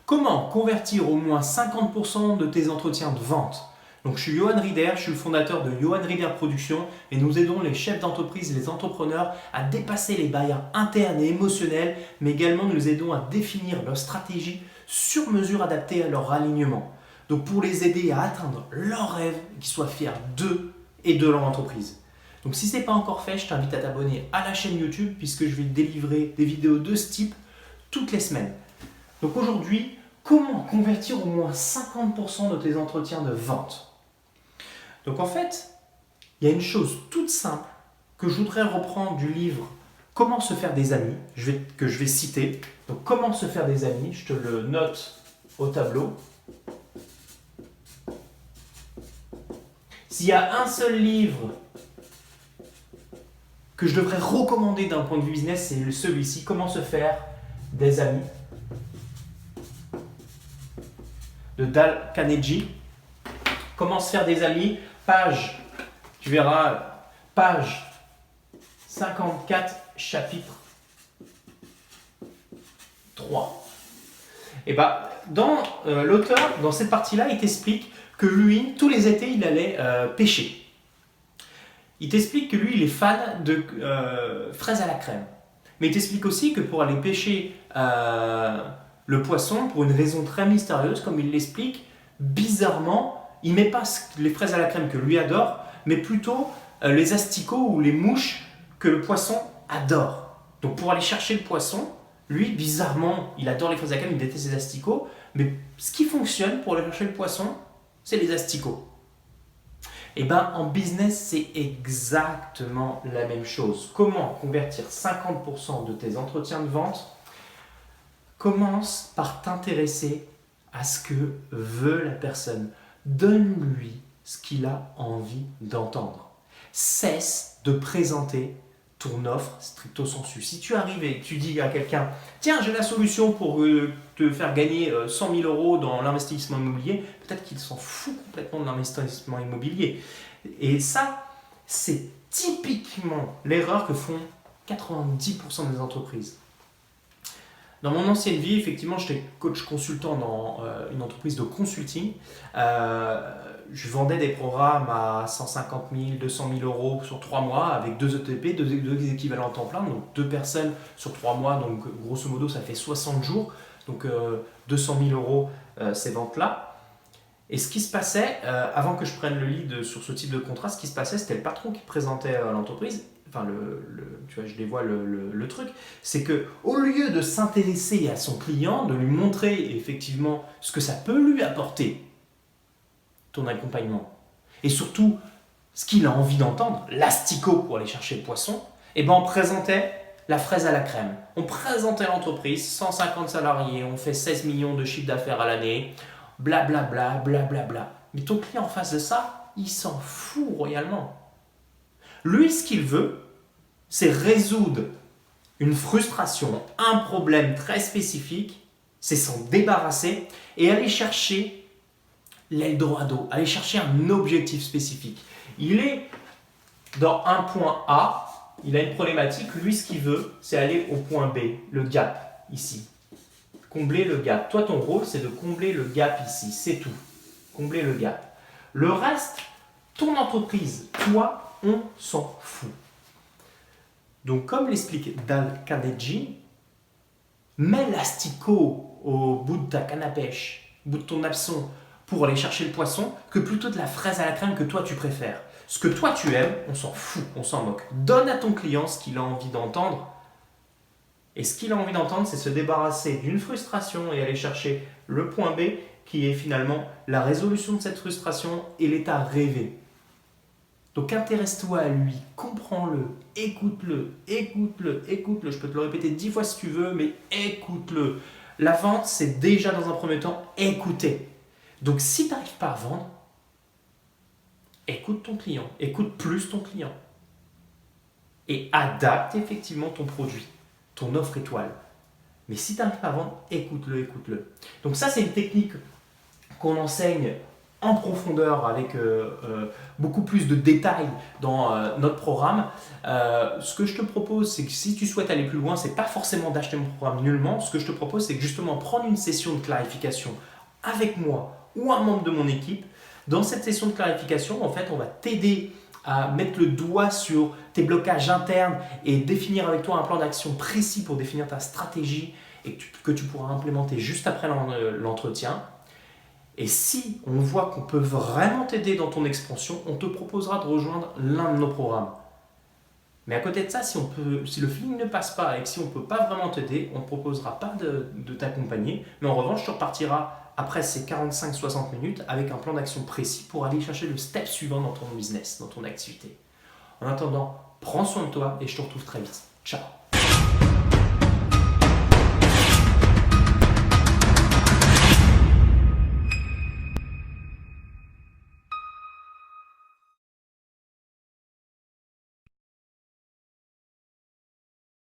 Comment convertir au moins 50% de tes entretiens de vente? Donc, je suis Johan Rieder, je suis le fondateur de Johan Rieder Productions et nous aidons les chefs d'entreprise et les entrepreneurs à dépasser les barrières internes et émotionnelles, mais également nous les aidons à définir leur stratégie sur mesure adaptée à leur alignement. Donc, pour les aider à atteindre leurs rêves, qu'ils soient fiers d'eux et de leur entreprise. Donc, si ce n'est pas encore fait, je t'invite à t'abonner à la chaîne YouTube puisque je vais te délivrer des vidéos de ce type toutes les semaines. Donc aujourd'hui, comment convertir au moins 50% de tes entretiens de vente? Donc en fait, il y a une chose toute simple que je voudrais reprendre du livre Comment se faire des amis, que je vais citer. Donc comment se faire des amis, je te le note au tableau. S'il y a un seul livre que je devrais recommander d'un point de vue business, c'est celui-ci, Comment se faire des amis, de Dale Carnegie. Comment se faire des amis, page, tu verras, page 54, chapitre 3. Et l'auteur, dans cette partie-là, il t'explique que lui, tous les étés, il allait pêcher. Il t'explique que lui, il est fan de fraises à la crème. Mais il t'explique aussi que pour aller pêcher le poisson, pour une raison très mystérieuse, comme il l'explique, bizarrement, il ne met pas les fraises à la crème que lui adore, mais plutôt les asticots ou les mouches que le poisson adore. Donc pour aller chercher le poisson, lui, bizarrement, il adore les fraises à la crème, il déteste les asticots, mais ce qui fonctionne pour aller chercher le poisson, c'est les asticots. Et bien en business, c'est exactement la même chose. Comment convertir 50% de tes entretiens de vente? Commence par t'intéresser à ce que veut la personne. Donne-lui ce qu'il a envie d'entendre. Cesse de présenter ton offre stricto sensu. Si tu arrives et tu dis à quelqu'un « Tiens, j'ai la solution pour te faire gagner 100 000 euros dans l'investissement immobilier », peut-être qu'il s'en fout complètement de l'investissement immobilier. Et ça, c'est typiquement l'erreur que font 90% des entreprises. Dans mon ancienne vie, effectivement, j'étais coach consultant dans une entreprise de consulting. Je vendais des programmes à 150 000, 200 000 euros sur 3 mois avec 2 ETP, deux équivalents temps plein, donc 2 personnes sur 3 mois, donc grosso modo ça fait 60 jours, donc 200 000 euros ces ventes-là. Et ce qui se passait, avant que je prenne le lead sur ce type de contrat, ce qui se passait, c'était le patron qui présentait l'entreprise. Enfin, tu vois, je dévoile le truc, c'est que au lieu de s'intéresser à son client, de lui montrer effectivement ce que ça peut lui apporter, ton accompagnement, et surtout ce qu'il a envie d'entendre, l'asticot pour aller chercher le poisson, et ben on présentait la fraise à la crème. On présentait l'entreprise, 150 salariés, on fait 16 millions de chiffre d'affaires à l'année, blablabla, blablabla. Mais ton client en face de ça, il s'en fout royalement. Lui, ce qu'il veut, c'est résoudre une frustration, un problème très spécifique, c'est s'en débarrasser et aller chercher l'Eldorado, aller chercher un objectif spécifique. Il est dans un point A, il a une problématique, lui, ce qu'il veut, c'est aller au point B, le gap, ici. Combler le gap. Toi, ton rôle, c'est de combler le gap ici, c'est tout. Combler le gap. Le reste, ton entreprise, toi, on s'en fout. Donc, comme l'explique Dale Carnegie, mets l'asticot au bout de ta canne à pêche, au bout de ton hameçon, pour aller chercher le poisson, que plutôt de la fraise à la crème que toi tu préfères. Ce que toi tu aimes, on s'en fout, on s'en moque. Donne à ton client ce qu'il a envie d'entendre. Et ce qu'il a envie d'entendre, c'est se débarrasser d'une frustration et aller chercher le point B, qui est finalement la résolution de cette frustration et l'état rêvé. Donc intéresse-toi à lui, comprends-le, écoute-le, écoute-le, écoute-le. Je peux te le répéter 10 fois si tu veux, mais écoute-le. La vente, c'est déjà dans un premier temps écouter. Donc si tu n'arrives pas à vendre, écoute ton client, écoute plus ton client. Et adapte effectivement ton produit, ton offre étoile. Mais si tu n'arrives pas à vendre, écoute-le, écoute-le. Donc ça, c'est une technique qu'on enseigne en profondeur avec beaucoup plus de détails dans notre programme. Ce que je te propose, c'est que si tu souhaites aller plus loin, c'est pas forcément d'acheter mon programme nullement. Ce que je te propose, c'est que justement prendre une session de clarification avec moi ou un membre de mon équipe. Dans cette session de clarification, en fait, on va t'aider à mettre le doigt sur tes blocages internes et définir avec toi un plan d'action précis pour définir ta stratégie et que tu pourras implémenter juste après l'entretien. Et si on voit qu'on peut vraiment t'aider dans ton expansion, on te proposera de rejoindre l'un de nos programmes. Mais à côté de ça, si le feeling ne passe pas et que si on ne peut pas vraiment t'aider, on ne te proposera pas de t'accompagner. Mais en revanche, tu repartiras après ces 45-60 minutes avec un plan d'action précis pour aller chercher le step suivant dans ton business, dans ton activité. En attendant, prends soin de toi et je te retrouve très vite. Ciao.